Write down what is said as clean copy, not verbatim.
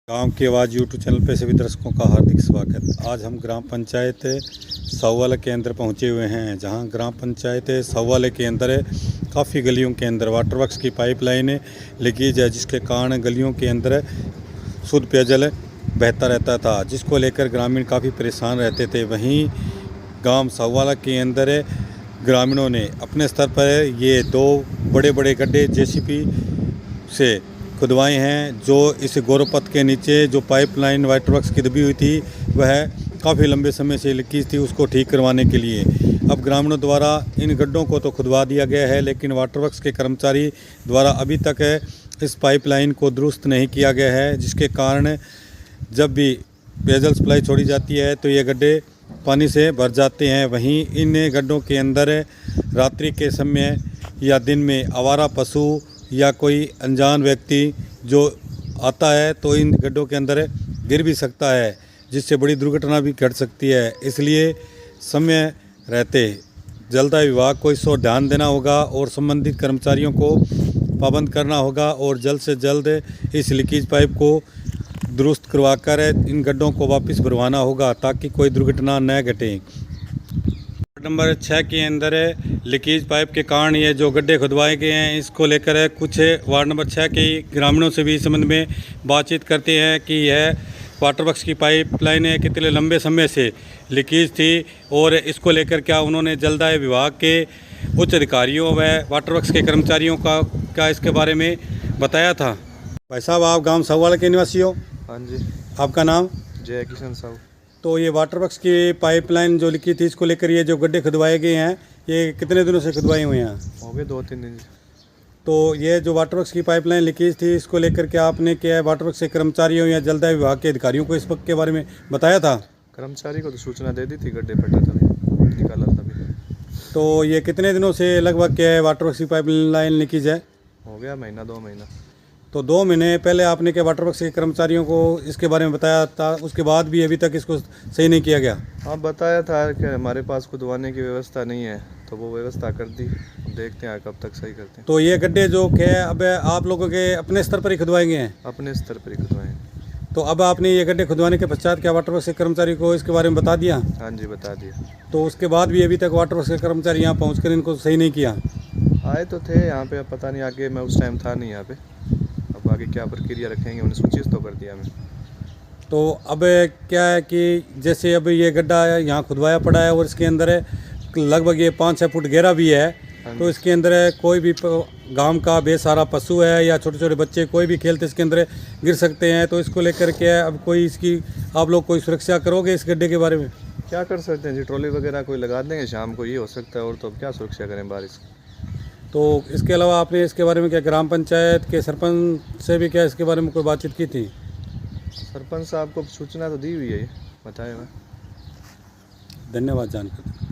गांव की आवाज़ यूट्यूब चैनल पे सभी दर्शकों का हार्दिक स्वागत। आज हम ग्राम पंचायत सौवाल के अंदर पहुंचे हुए हैं, जहां ग्राम पंचायत सौवाल के अंदर काफ़ी गलियों के अंदर वाटर वर्क्स की पाइपलाइन लीकेज है, जिसके कारण गलियों के अंदर शुद्ध पेयजल बहता रहता था, जिसको लेकर ग्रामीण काफ़ी परेशान रहते थे। वहीं गांव सौवाल के अंदर ग्रामीणों ने अपने स्तर पर ये दो बड़े बड़े गड्ढे जेसीबी से खुदवाए हैं, जो इस गौरवपथ के नीचे जो पाइपलाइन वाटर वर्क्स की दबी हुई थी वह काफ़ी लंबे समय से लीकेज थी, उसको ठीक करवाने के लिए अब ग्रामीणों द्वारा इन गड्ढों को तो खुदवा दिया गया है, लेकिन वाटर वर्क्स के कर्मचारी द्वारा अभी तक इस पाइपलाइन को दुरुस्त नहीं किया गया है, जिसके कारण जब भी पेयजल सप्लाई छोड़ी जाती है तो ये गड्ढे पानी से भर जाते हैं। वहीं इन गड्ढों के अंदर रात्रि के समय या दिन में आवारा पशु या कोई अनजान व्यक्ति जो आता है तो इन गड्ढों के अंदर गिर भी सकता है, जिससे बड़ी दुर्घटना भी घट सकती है। इसलिए समय रहते जलदाय विभाग को इस ओर ध्यान देना होगा और संबंधित कर्मचारियों को पाबंद करना होगा और जल्द से जल्द इस लीकेज पाइप को दुरुस्त करवाकर इन गड्ढों को वापस भरवाना होगा, ताकि कोई दुर्घटना न घटे। नंबर 6 के अंदर लीकेज पाइप के कारण ये जो गड्ढे खुदवाए गए हैं, इसको लेकर कुछ वार्ड नंबर 6 के ग्रामीणों से भी इस संबंध में बातचीत करते हैं कि यह वाटर वर्क्स की पाइपलाइन कितने लंबे समय से लीकेज थी और इसको लेकर क्या उन्होंने जलदाय विभाग के उच्च अधिकारियों व वाटर वर्क्स के कर्मचारियों का इसके बारे में बताया था। भाई साहब, आप गाँव सौवाल के निवासी हो? हाँ जी। आपका नाम? जय किशन साहू। तो ये वाटर वर्क्स की पाइपलाइन जो लीकेज थी, इसको लेकर ये जो गड्ढे खुदवाए गए हैं, ये कितने दिनों से खुदवाए हुए हैं? हो गए 2-3 दिन। तो ये जो वाटर वर्क्स की पाइपलाइन लीकेज थी, इसको लेकर क्या आपने क्या वाटर वर्क्स के कर्मचारियों या जलदाय विभाग के अधिकारियों को इस वक्त के बारे में बताया था? कर्मचारी को तो सूचना दे दी थी, गड्ढे फटा था, निकाला था भी। तो ये कितने दिनों से लगभग क्या है वाटर वर्क्स की पाइपलाइन लीकेज है? हो गया महीना 2 महीना। तो 2 महीने पहले आपने क्या वाटर वर्क्स के कर्मचारियों को इसके बारे में बताया था, उसके बाद भी अभी तक इसको सही नहीं किया गया? हाँ, बताया था कि हमारे पास खुदवाने की व्यवस्था नहीं है, तो वो व्यवस्था कर दी। देखते हैं कब तक सही करते हैं। तो ये गड्ढे जो क्या अब आप लोगों के अपने स्तर पर ही खुदवाएंगे हैं? अपने स्तर पर ही खुदवाएँ। तो अब आपने ये गड्ढे खुदवाने के पश्चात क्या वाटर वर्क्स के कर्मचारी को इसके बारे में बता दिया? हाँ जी, बता दिया। तो उसके बाद भी अभी तक वाटर वर्क्स के कर्मचारी यहाँ पहुँचकर इनको सही नहीं किया? आए तो थे यहाँ पे, अब पता नहीं आगे, मैं उस टाइम था नहीं यहाँ पे। अब आगे क्या प्रक्रिया रखेंगे, उन्हें सूचित तो कर दिया मैं। तो अब क्या है कि जैसे अब ये गड्ढा यहाँ खुदवाया पड़ा है और इसके अंदर लगभग ये 5-6 फुट गहरा भी है, तो इसके अंदर कोई भी गांव का बेसहारा पशु है या छोटे छोटे बच्चे कोई भी खेलते इसके अंदर गिर सकते हैं। तो इसको लेकर क्या है, अब कोई इसकी आप लोग कोई सुरक्षा करोगे इस गड्ढे के बारे में? क्या कर सकते हैं जी, ट्रॉली वगैरह कोई लगा देंगे शाम को, ये हो सकता है, और तो अब क्या सुरक्षा करें बारिश। तो इसके अलावा आपने इसके बारे में क्या ग्राम पंचायत के सरपंच से भी क्या इसके बारे में कोई बातचीत की थी? सरपंच साहब को सूचना तो दी हुई है, बताया मैं। धन्यवाद जानकारी।